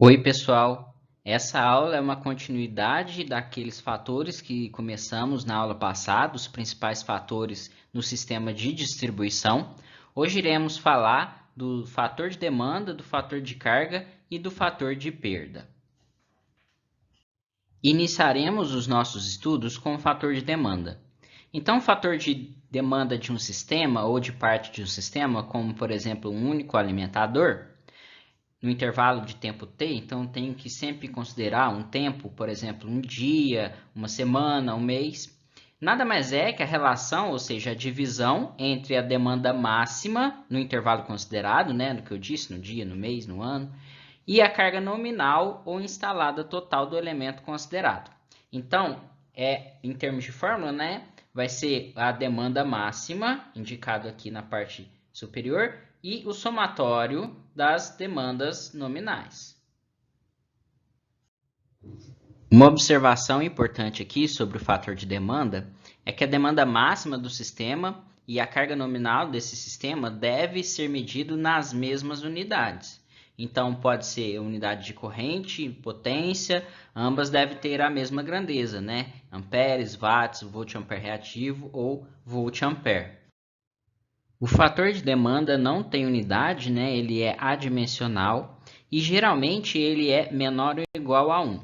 Oi, pessoal! Essa aula é uma continuidade daqueles fatores que começamos na aula passada, os principais fatores no sistema de distribuição. Hoje iremos falar do fator de demanda, do fator de carga e do fator de perda. Iniciaremos os nossos estudos com o fator de demanda. Então, o fator de demanda de um sistema ou de parte de um sistema, como por exemplo um único alimentador, no intervalo de tempo t, então tenho que sempre considerar um tempo, por exemplo, um dia, uma semana, um mês. Nada mais é que a relação, ou seja, a divisão entre a demanda máxima no intervalo considerado, né, no que eu disse, no dia, no mês, no ano, e a carga nominal ou instalada total do elemento considerado. Então, em termos de fórmula, né, vai ser a demanda máxima, indicado aqui na parte superior, e o somatório das demandas nominais. Uma observação importante aqui sobre o fator de demanda é que a demanda máxima do sistema e a carga nominal desse sistema deve ser medido nas mesmas unidades. Então, pode ser unidade de corrente, potência, ambas devem ter a mesma grandeza, né? Amperes, watts, volt-ampere reativo ou volt-ampere. O fator de demanda não tem unidade, né? Ele é adimensional e geralmente ele é menor ou igual a 1.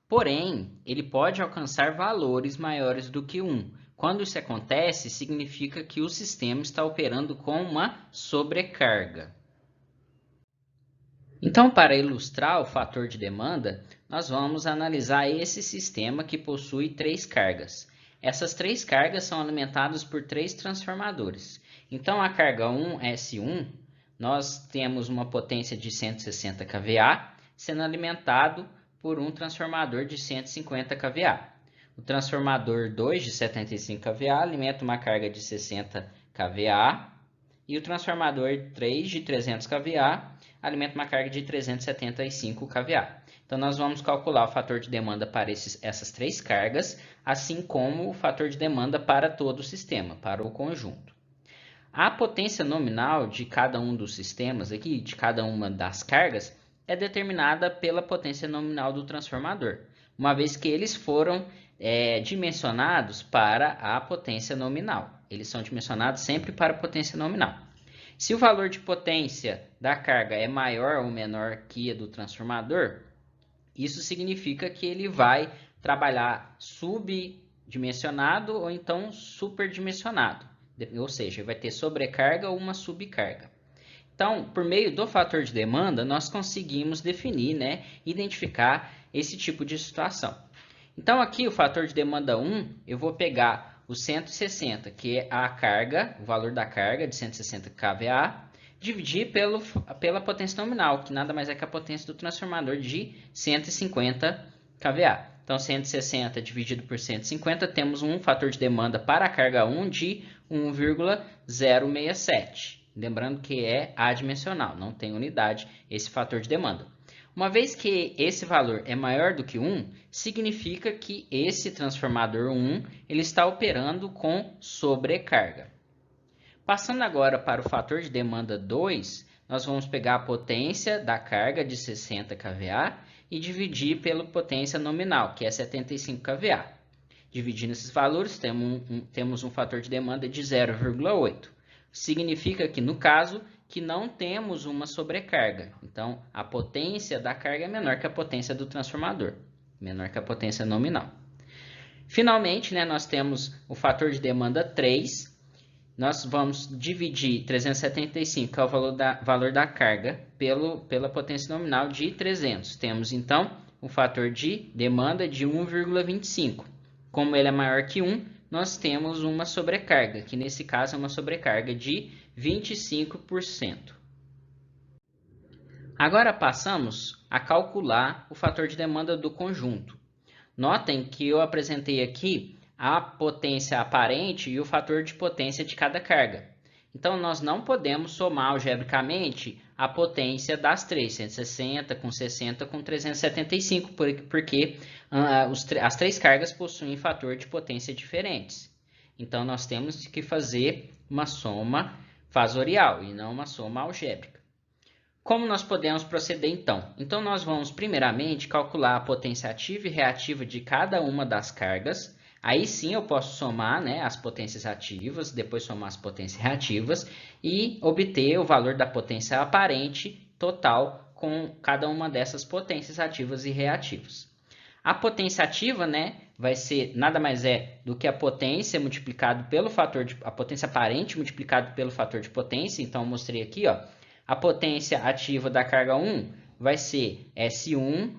Porém, ele pode alcançar valores maiores do que 1. Quando isso acontece, significa que o sistema está operando com uma sobrecarga. Então, para ilustrar o fator de demanda, nós vamos analisar esse sistema que possui 3 cargas. Essas 3 cargas são alimentadas por 3 transformadores. Então, a carga 1, S1, nós temos uma potência de 160 kVA, sendo alimentado por um transformador de 150 kVA. O transformador 2 de 75 kVA alimenta uma carga de 60 kVA e o transformador 3 de 300 kVA alimenta uma carga de 375 kVA. Então, nós vamos calcular o fator de demanda para essas 3 cargas, assim como o fator de demanda para todo o sistema, para o conjunto. A potência nominal de cada um dos sistemas aqui, de cada uma das cargas, é determinada pela potência nominal do transformador, uma vez que eles foram dimensionados para a potência nominal. Eles são dimensionados sempre para a potência nominal. Se o valor de potência da carga é maior ou menor que a do transformador, isso significa que ele vai trabalhar subdimensionado ou então superdimensionado. Ou seja, vai ter sobrecarga ou uma subcarga. Então, por meio do fator de demanda, nós conseguimos definir, né, identificar esse tipo de situação. Então, aqui o fator de demanda 1, eu vou pegar o 160, que é a carga, o valor da carga de 160 kVA, dividir pela potência nominal, que nada mais é que a potência do transformador de 150 kVA. Então, 160 dividido por 150, temos um fator de demanda para a carga 1 de 1,067. Lembrando que é adimensional, não tem unidade esse fator de demanda. Uma vez que esse valor é maior do que 1, significa que esse transformador 1 ele está operando com sobrecarga. Passando agora para o fator de demanda 2, nós vamos pegar a potência da carga de 60 kVA e dividir pela potência nominal, que é 75 kVA. Dividindo esses valores, temos um fator de demanda de 0,8. Significa que, no caso, que não temos uma sobrecarga. Então, a potência da carga é menor que a potência do transformador, menor que a potência nominal. Finalmente, né, nós temos o fator de demanda 3. Nós vamos dividir 375, que é o valor da carga, pela potência nominal de 300. Temos, então, o fator de demanda de 1,25. Como ele é maior que 1, nós temos uma sobrecarga, que nesse caso é uma sobrecarga de 25%. Agora passamos a calcular o fator de demanda do conjunto. Notem que eu apresentei aqui a potência aparente e o fator de potência de cada carga. Então, nós não podemos somar algebricamente a potência das três, 160 com 60 com 375, porque as 3 cargas possuem fator de potência diferentes. Então, nós temos que fazer uma soma fasorial e não uma soma algébrica. Como nós podemos proceder então? Então, nós vamos primeiramente calcular a potência ativa e reativa de cada uma das cargas. Aí sim eu posso somar, né, as potências ativas, depois somar as potências reativas e obter o valor da potência aparente total com cada uma dessas potências ativas e reativas. A potência ativa, né, vai ser nada mais é do que a potência multiplicado pelo fator de a potência aparente multiplicado pelo fator de potência. Então eu mostrei aqui, ó, a potência ativa da carga 1 vai ser S1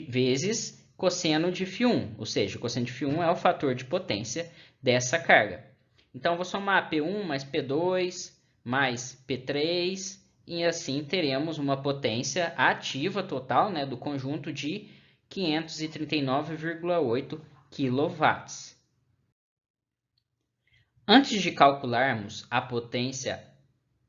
vezes cosseno de φ1, ou seja, o cosseno de φ1 é o fator de potência dessa carga. Então eu vou somar P1 mais P2 mais P3 e assim teremos uma potência ativa total, né, do conjunto de 539,8 kW. Antes de calcularmos a potência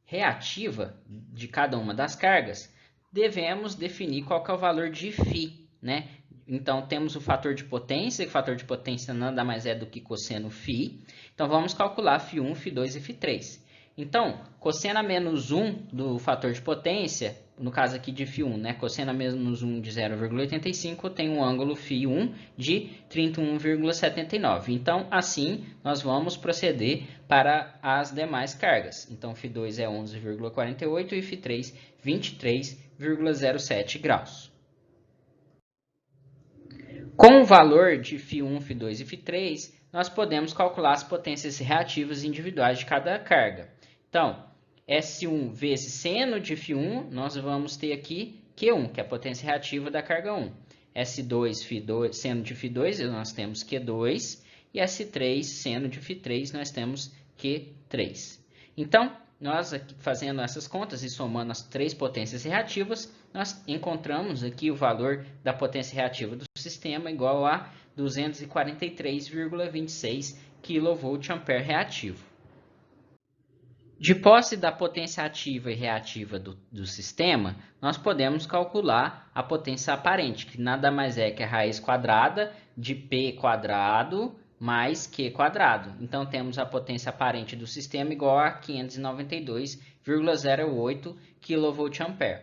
reativa de cada uma das cargas, devemos definir qual que é o valor de φ, né? Então, temos o fator de potência, que o fator de potência nada mais é do que cosseno φ. Então, vamos calcular φ1, φ2 e φ3. Então, cosseno a menos 1 do fator de potência, no caso aqui de φ1, né? Cosseno a menos 1 de 0,85, eu tenho um ângulo φ1 de 31,79. Então, assim, nós vamos proceder para as demais cargas. Então, φ2 é 11,48 e φ3, 23,07 graus. Com o valor de φ1, φ2 e φ3, nós podemos calcular as potências reativas individuais de cada carga. Então, S1 vezes seno de φ1, nós vamos ter aqui Q1, que é a potência reativa da carga 1. S2, φ2, seno de φ2, nós temos Q2. E S3, seno de φ3, nós temos Q3. Então, nós aqui, fazendo essas contas e somando as três potências reativas, nós encontramos aqui o valor da potência reativa do sistema igual a 243,26 kVA reativo. De posse da potência ativa e reativa do sistema, nós podemos calcular a potência aparente, que nada mais é que a raiz quadrada de P quadrado mais Q quadrado. Então, temos a potência aparente do sistema igual a 592,08 kVA.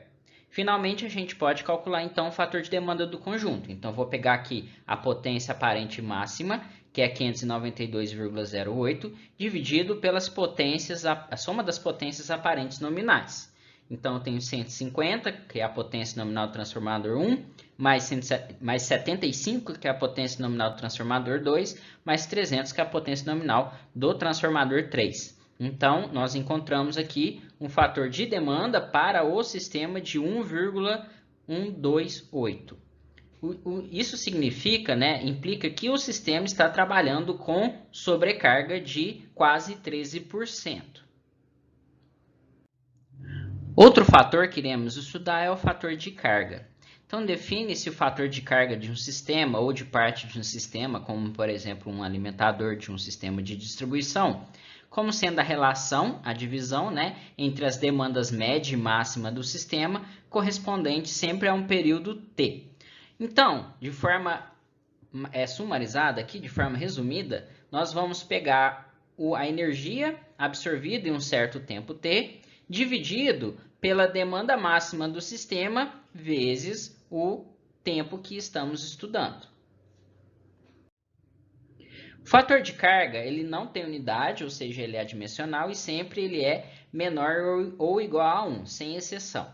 Finalmente, a gente pode calcular, então, o fator de demanda do conjunto. Então, vou pegar aqui a potência aparente máxima, que é 592,08, dividido pelas potências, a soma das potências aparentes nominais. Então, eu tenho 150, que é a potência nominal do transformador 1, mais 75, que é a potência nominal do transformador 2, mais 300, que é a potência nominal do transformador 3. Então, nós encontramos aqui um fator de demanda para o sistema de 1,128. Isso significa, né, implica que o sistema está trabalhando com sobrecarga de quase 13%. Outro fator que iremos estudar é o fator de carga. Então, define-se o fator de carga de um sistema ou de parte de um sistema, como, por exemplo, um alimentador de um sistema de distribuição, como sendo a relação, a divisão, né, entre as demandas média e máxima do sistema, correspondente sempre a um período T. Então, de forma sumarizada aqui, de forma resumida, nós vamos pegar a energia absorvida em um certo tempo T, dividido pela demanda máxima do sistema, vezes o tempo que estamos estudando. O fator de carga, ele não tem unidade, ou seja, ele é adimensional e sempre ele é menor ou igual a 1, sem exceção.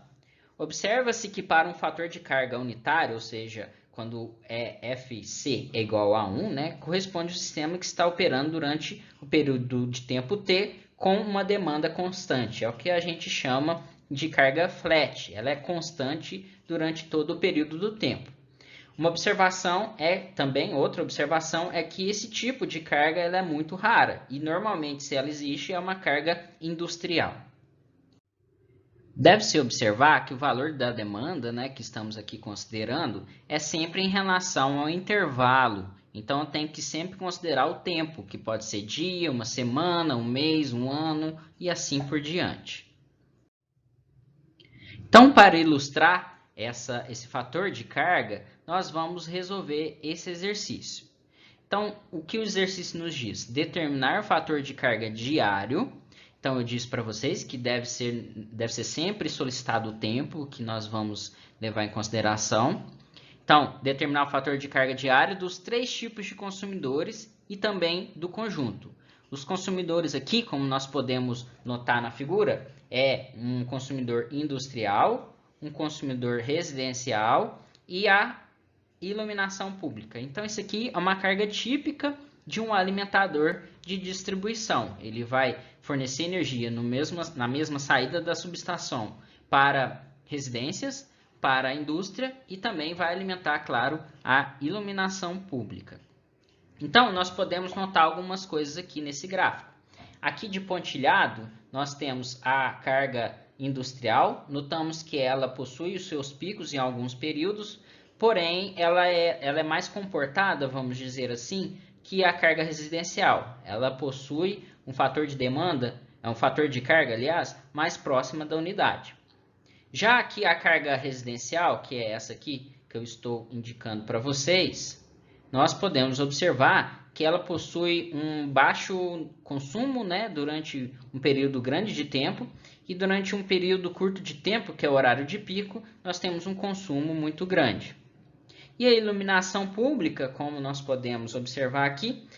Observa-se que para um fator de carga unitário, ou seja, quando FC é igual a 1, né, corresponde ao sistema que está operando durante o período de tempo T com uma demanda constante. É o que a gente chama de carga flat. Ela é constante durante todo o período do tempo. Outra observação é que esse tipo de carga ela é muito rara e normalmente, se ela existe, é uma carga industrial. Deve-se observar que o valor da demanda, né, que estamos aqui considerando, é sempre em relação ao intervalo. Então, tem que sempre considerar o tempo, que pode ser dia, uma semana, um mês, um ano e assim por diante. Então, para ilustrar esse fator de carga, nós vamos resolver esse exercício. Então, o que o exercício nos diz? Determinar o fator de carga diário Então, eu disse para vocês que deve ser sempre solicitado o tempo que nós vamos levar em consideração. Então, determinar o fator de carga diária dos 3 tipos de consumidores e também do conjunto. Os consumidores aqui, como nós podemos notar na figura, é um consumidor industrial, um consumidor residencial e a iluminação pública. Então, isso aqui é uma carga típica de um alimentador de distribuição. Ele vai fornecer energia na mesma saída da subestação para residências, para a indústria e também vai alimentar, claro, a iluminação pública. Então, nós podemos notar algumas coisas aqui nesse gráfico. Aqui de pontilhado, nós temos a carga industrial. Notamos que ela possui os seus picos em alguns períodos, porém, ela é mais comportada, vamos dizer assim, que a carga residencial. Ela possui um fator de demanda, um fator de carga, aliás, mais próxima da unidade. Já aqui a carga residencial, que é essa aqui que eu estou indicando para vocês, nós podemos observar que ela possui um baixo consumo, né, durante um período grande de tempo, e durante um período curto de tempo, que é o horário de pico, nós temos um consumo muito grande. E a iluminação pública, como nós podemos observar aqui,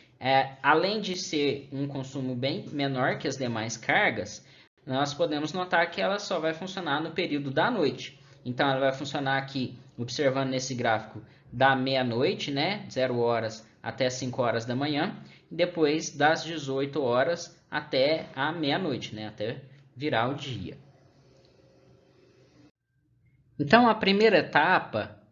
além de ser um consumo bem menor que as demais cargas, nós podemos notar que ela só vai funcionar no período da noite. Então, ela vai funcionar aqui, observando nesse gráfico, da meia-noite, né, 0 horas até 5 horas da manhã, e depois das 18 horas até a meia-noite, né, até virar o dia. Então, a primeira etapa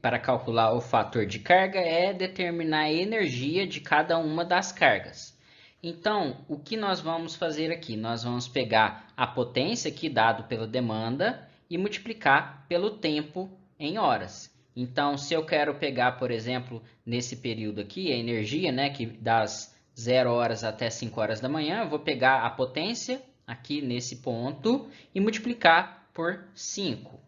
para calcular o fator de carga é determinar a energia de cada uma das cargas. Então, o que nós vamos fazer aqui? Nós vamos pegar a potência aqui dado pela demanda e multiplicar pelo tempo em horas. Então, se eu quero pegar, por exemplo, nesse período aqui, a energia, né, que das 0 horas até 5 horas da manhã, eu vou pegar a potência aqui nesse ponto e multiplicar por 5.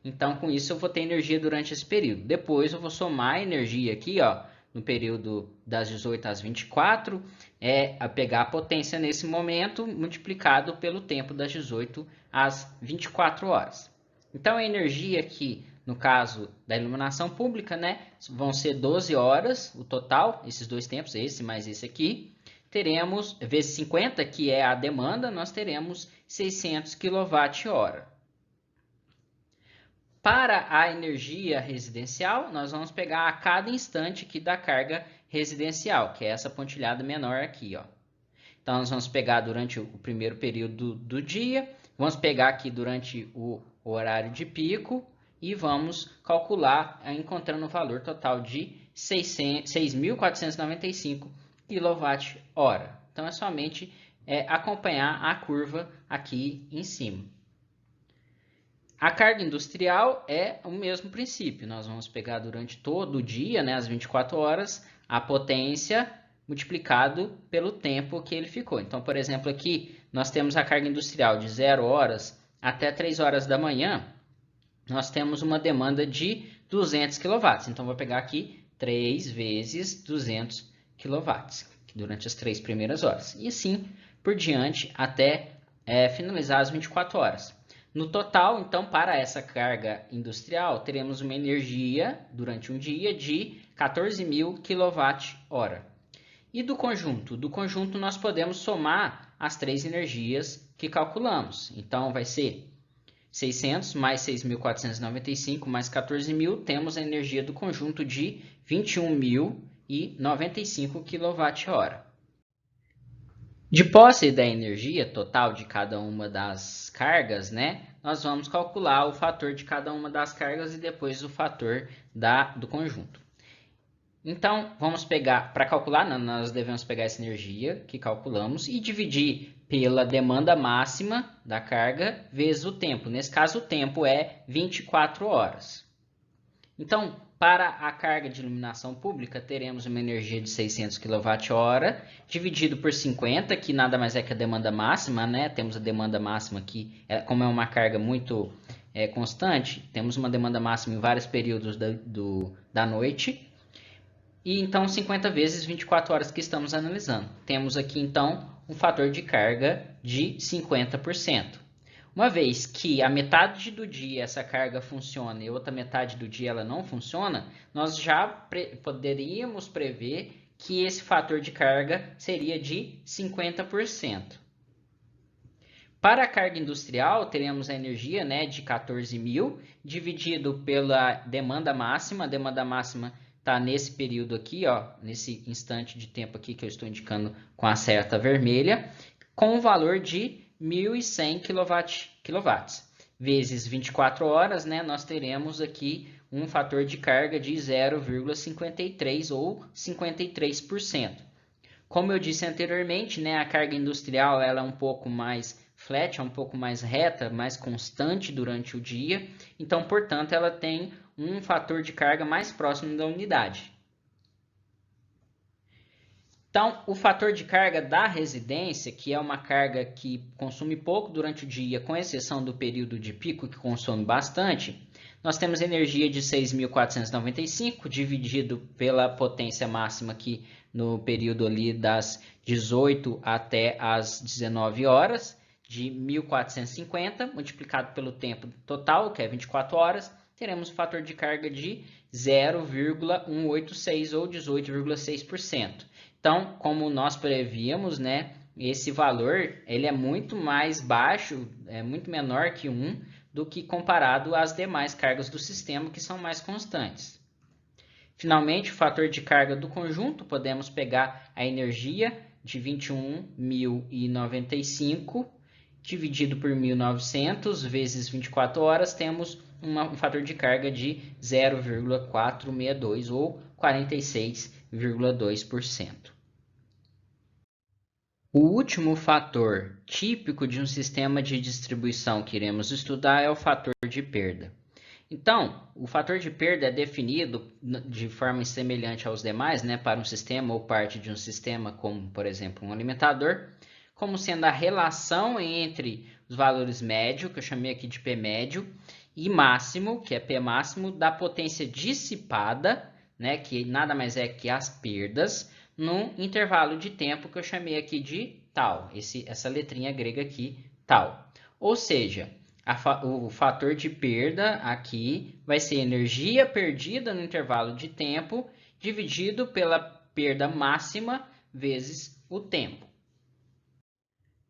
Então, com isso, eu vou ter energia durante esse período. Depois, eu vou somar a energia aqui, ó, no período das 18 às 24, a pegar a potência nesse momento, multiplicado pelo tempo das 18 às 24 horas. Então, a energia aqui, no caso da iluminação pública, né, vão ser 12 horas, o total, esses dois tempos, esse mais esse aqui. Teremos, vezes 50, que é a demanda, nós teremos 600 kWh. Para a energia residencial, nós vamos pegar a cada instante aqui da carga residencial, que é essa pontilhada menor aqui, ó. Então, nós vamos pegar durante o primeiro período do dia, vamos pegar aqui durante o horário de pico e vamos calcular, encontrando o valor total de 6.495 kWh. Então, é somente acompanhar a curva aqui em cima. A carga industrial é o mesmo princípio. Nós vamos pegar durante todo o dia, né, as 24 horas, a potência multiplicado pelo tempo que ele ficou. Então, por exemplo, aqui nós temos a carga industrial de 0 horas até 3 horas da manhã. Nós temos uma demanda de 200 kW. Então, vou pegar aqui 3 vezes 200 kW durante as 3 primeiras horas. E assim por diante até finalizar as 24 horas. No total, então, para essa carga industrial, teremos uma energia durante um dia de 14.000 kWh. E do conjunto? Do conjunto, nós podemos somar as 3 energias que calculamos. Então, vai ser 600 mais 6.495 mais 14.000, temos a energia do conjunto de 21.095 kWh. De posse da energia total de cada uma das cargas, né, nós vamos calcular o fator de cada uma das cargas e depois o fator do conjunto. Então, vamos pegar, para calcular, nós devemos pegar essa energia que calculamos e dividir pela demanda máxima da carga vezes o tempo. Nesse caso, o tempo é 24 horas. Então, para a carga de iluminação pública, teremos uma energia de 600 kWh, dividido por 50, que nada mais é que a demanda máxima, né? Temos a demanda máxima aqui, como é uma carga muito constante, temos uma demanda máxima em vários períodos da noite. E então, 50 vezes 24 horas que estamos analisando. Temos aqui, então, um fator de carga de 50%. Uma vez que a metade do dia essa carga funciona e outra metade do dia ela não funciona, nós já poderíamos prever que esse fator de carga seria de 50%. Para a carga industrial, teremos a energia, né, de 14.000 dividido pela demanda máxima. A demanda máxima está nesse período aqui, ó, nesse instante de tempo aqui que eu estou indicando com a seta vermelha, com o valor de 1.100 kW. Vezes 24 horas, né, nós teremos aqui um fator de carga de 0,53 ou 53%. Como eu disse anteriormente, né, a carga industrial ela é um pouco mais flat, é um pouco mais reta, mais constante durante o dia. Então, portanto, ela tem um fator de carga mais próximo da unidade. Então, o fator de carga da residência, que é uma carga que consome pouco durante o dia, com exceção do período de pico, que consome bastante, nós temos energia de 6.495 dividido pela potência máxima aqui no período ali das 18 até as 19 horas, de 1.450, multiplicado pelo tempo total, que é 24 horas, teremos um fator de carga de 0,186 ou 18,6%. Então, como nós prevíamos, né, esse valor ele é muito mais baixo, é muito menor que 1, do que comparado às demais cargas do sistema, que são mais constantes. Finalmente, o fator de carga do conjunto, podemos pegar a energia de 21.095 dividido por 1.900 vezes 24 horas, temos um fator de carga de 0,462 ou 46,2%. O último fator típico de um sistema de distribuição que iremos estudar é o fator de perda. Então, o fator de perda é definido de forma semelhante aos demais, né, para um sistema ou parte de um sistema, como, por exemplo, um alimentador, como sendo a relação entre os valores médio, que eu chamei aqui de P médio, e máximo, que é P máximo, da potência dissipada, né, que nada mais é que as perdas, num intervalo de tempo que eu chamei aqui de tal, essa letrinha grega aqui, tal. Ou seja, o fator de perda aqui vai ser energia perdida no intervalo de tempo dividido pela perda máxima vezes o tempo.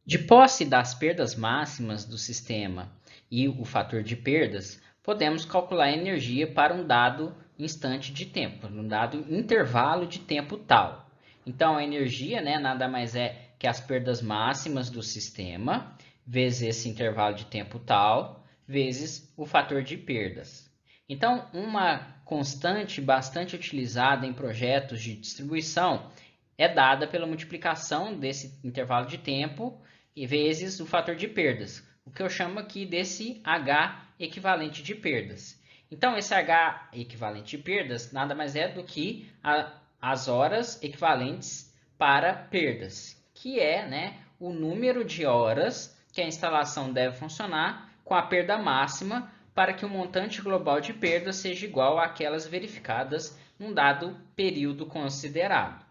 De posse das perdas máximas do sistema e o fator de perdas, podemos calcular a energia para um dado instante de tempo, um dado intervalo de tempo tal. Então, a energia, né, nada mais é que as perdas máximas do sistema, vezes esse intervalo de tempo tal, vezes o fator de perdas. Então, uma constante bastante utilizada em projetos de distribuição é dada pela multiplicação desse intervalo de tempo e vezes o fator de perdas, o que eu chamo aqui desse H equivalente de perdas. Então, esse H equivalente de perdas nada mais é do que as horas equivalentes para perdas, que é, né, o número de horas que a instalação deve funcionar com a perda máxima para que o montante global de perdas seja igual àquelas verificadas num dado período considerado.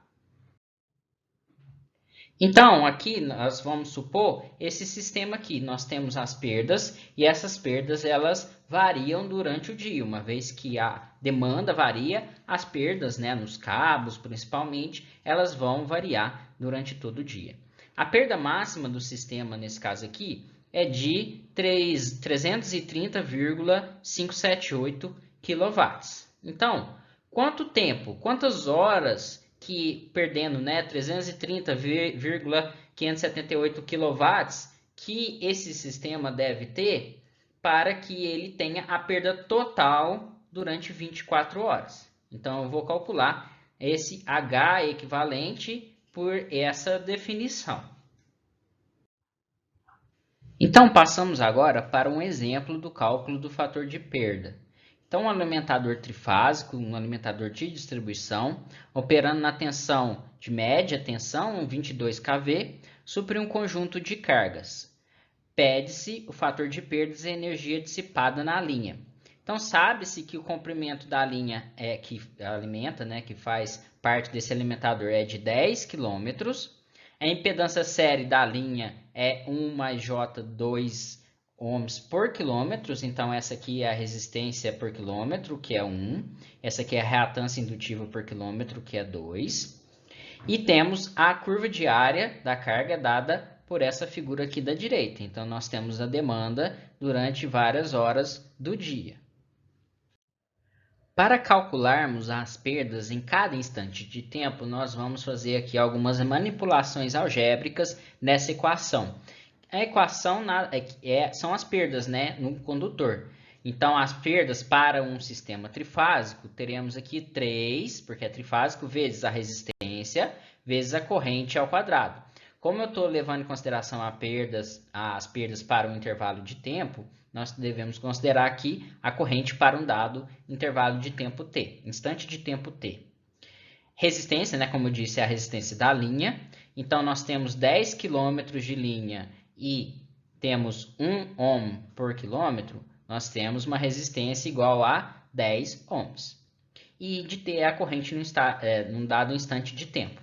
Então, aqui nós vamos supor esse sistema aqui. Nós temos as perdas e essas perdas elas variam durante o dia. Uma vez que a demanda varia, as perdas, né, nos cabos principalmente, elas vão variar durante todo o dia. A perda máxima do sistema, nesse caso aqui, é de 330,578 kW. Então, quanto tempo, quantas horas que perdendo, né, 330,578 kW que esse sistema deve ter para que ele tenha a perda total durante 24 horas. Então, eu vou calcular esse H equivalente por essa definição. Então, passamos agora para um exemplo do cálculo do fator de perda. Então, um alimentador trifásico, um alimentador de distribuição, operando na tensão de média tensão, 22 kV, supre um conjunto de cargas. Pede-se o fator de perdas e energia dissipada na linha. Então, sabe-se que o comprimento da linha que alimenta, né, que faz parte desse alimentador, é de 10 km. A impedância série da linha é 1 mais J, 2 ohms por quilômetro. Então, essa aqui é a resistência por quilômetro, que é 1. Essa aqui é a reatância indutiva por quilômetro, que é 2. E temos a curva de área da carga dada por essa figura aqui da direita. Então, nós temos a demanda durante várias horas do dia. Para calcularmos as perdas em cada instante de tempo, nós vamos fazer aqui algumas manipulações algébricas nessa equação. A equação são as perdas, né, no condutor. Então, as perdas para um sistema trifásico, teremos aqui 3, porque é trifásico, vezes a resistência, vezes a corrente ao quadrado. Como eu estou levando em consideração as perdas para um intervalo de tempo, nós devemos considerar aqui a corrente para um dado intervalo de tempo t, instante de tempo t. Resistência, né, como eu disse, é a resistência da linha. Então, nós temos 10 km de linha e temos 1 ohm por quilômetro, nós temos uma resistência igual a 10 ohms. E de t é a corrente num dado instante de tempo.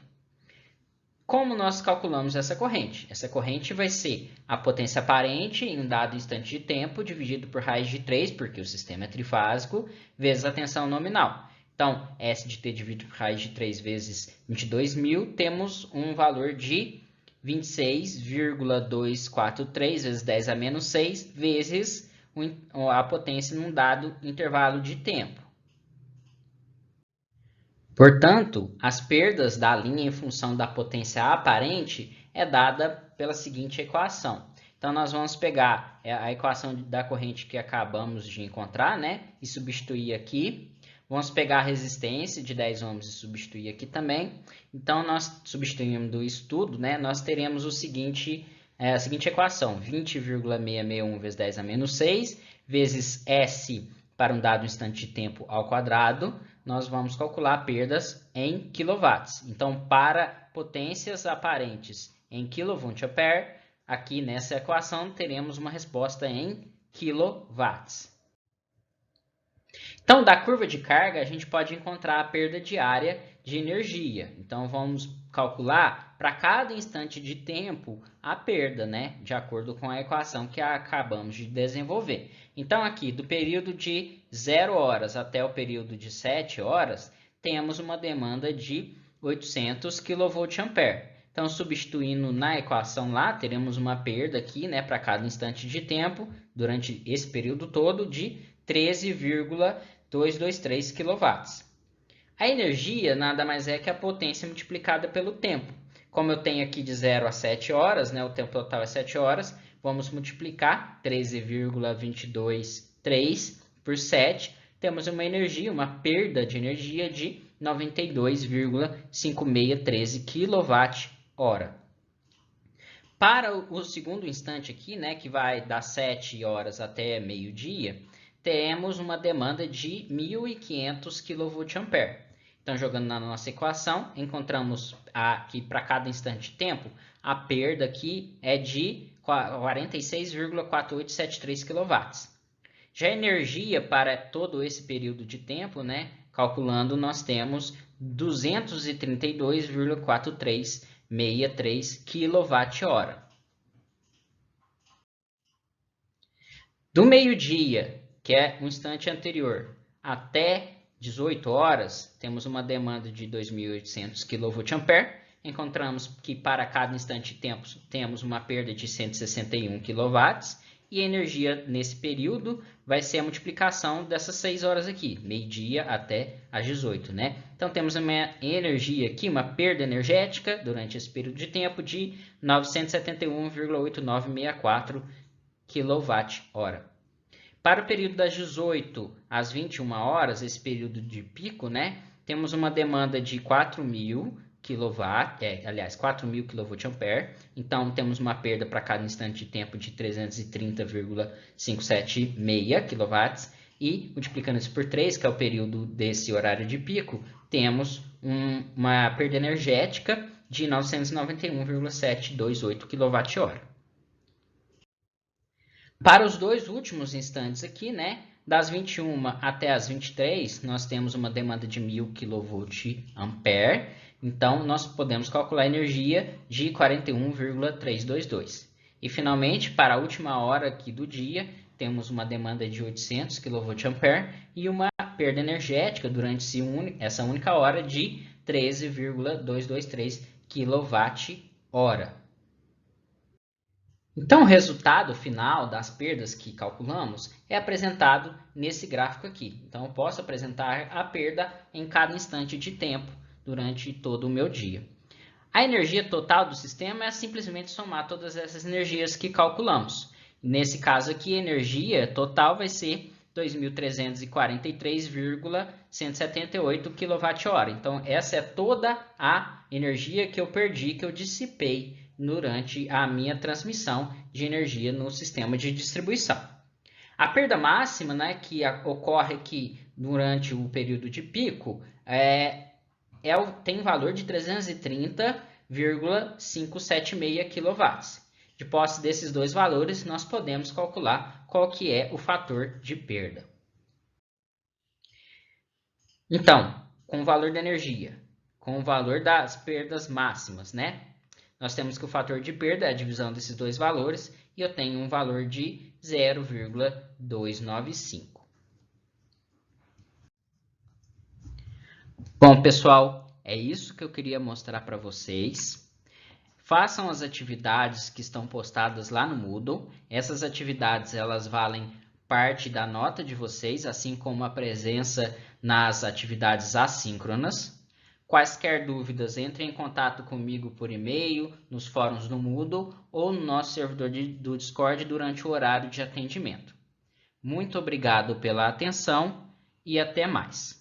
Como nós calculamos essa corrente? Essa corrente vai ser a potência aparente em um dado instante de tempo dividido por raiz de 3, porque o sistema é trifásico, vezes a tensão nominal. Então, S de T dividido por raiz de 3 vezes 22.000, temos um valor de 26,243 vezes 10 a menos 6, vezes a potência num dado intervalo de tempo. Portanto, as perdas da linha em função da potência aparente é dada pela seguinte equação. Então, nós vamos pegar a equação da corrente que acabamos de encontrar, né, e substituir aqui. Vamos pegar a resistência de 10 ohms e substituir aqui também. Então, nós substituindo isso tudo, né, nós teremos a seguinte equação. 20,661 vezes 10 a menos 6, vezes S para um dado instante de tempo ao quadrado, nós vamos calcular perdas em quilowatts. Então, para potências aparentes em kVA, aqui nessa equação teremos uma resposta em quilowatts. Então, da curva de carga, a gente pode encontrar a perda diária de energia. Então, vamos calcular para cada instante de tempo a perda, né? De acordo com a equação que acabamos de desenvolver. Então, aqui, do período de 0 horas até o período de 7 horas, temos uma demanda de 800 kVA. Então, substituindo na equação lá, teremos uma perda aqui, né, para cada instante de tempo, durante esse período todo, de 13,223 kW. A energia nada mais é que a potência multiplicada pelo tempo. Como eu tenho aqui de 0 a 7 horas, né, o tempo total é 7 horas, vamos multiplicar 13,223 por 7. Temos uma perda de energia de 92,5613 kWh. Para o segundo instante aqui, né, que vai das 7 horas até meio-dia, temos uma demanda de 1.500 kVA. Então, jogando na nossa equação, encontramos aqui para cada instante de tempo, a perda aqui é de 46,4873 kW. Já a energia para todo esse período de tempo, né, calculando, nós temos 232,4363 kWh. Do meio-dia, que é o instante anterior, até 18 horas, temos uma demanda de 2.800 kVA. Encontramos que para cada instante de tempo temos uma perda de 161 kW. E a energia nesse período vai ser a multiplicação dessas 6 horas aqui, meio-dia até às 18, né? Então, temos uma energia aqui, uma perda energética durante esse período de tempo de 971,8964 kWh. Para o período das 18 às 21 horas, esse período de pico, né, temos uma demanda de 4.000 kVA. Então, temos uma perda para cada instante de tempo de 330,576 kW. E, multiplicando isso por 3, que é o período desse horário de pico, temos uma perda energética de 991,728 kWh. Para os dois últimos instantes aqui, né, Das 21 até as 23, nós temos uma demanda de 1000 kVA. Então, nós podemos calcular a energia de 41,322. E, finalmente, para a última hora aqui do dia, temos uma demanda de 800 kVA e uma perda energética durante essa única hora de 13,223 kWh. Então, o resultado final das perdas que calculamos é apresentado nesse gráfico aqui. Então, eu posso apresentar a perda em cada instante de tempo durante todo o meu dia. A energia total do sistema é simplesmente somar todas essas energias que calculamos. Nesse caso aqui, a energia total vai ser 2.343,178 kWh. Então, essa é toda a energia que eu perdi, que eu dissipei durante a minha transmissão de energia no sistema de distribuição. A perda máxima, né, que ocorre aqui durante o período de pico, tem valor de 330,576 kW. De posse desses dois valores, nós podemos calcular qual que é o fator de perda. Então, com o valor da energia, com o valor das perdas máximas, né? Nós temos que o fator de perda é a divisão desses dois valores e eu tenho um valor de 0,295. Bom, pessoal, é isso que eu queria mostrar para vocês. Façam as atividades que estão postadas lá no Moodle. Essas atividades elas valem parte da nota de vocês, assim como a presença nas atividades assíncronas. Quaisquer dúvidas, entrem em contato comigo por e-mail, nos fóruns do Moodle ou no nosso servidor do Discord durante o horário de atendimento. Muito obrigado pela atenção e até mais.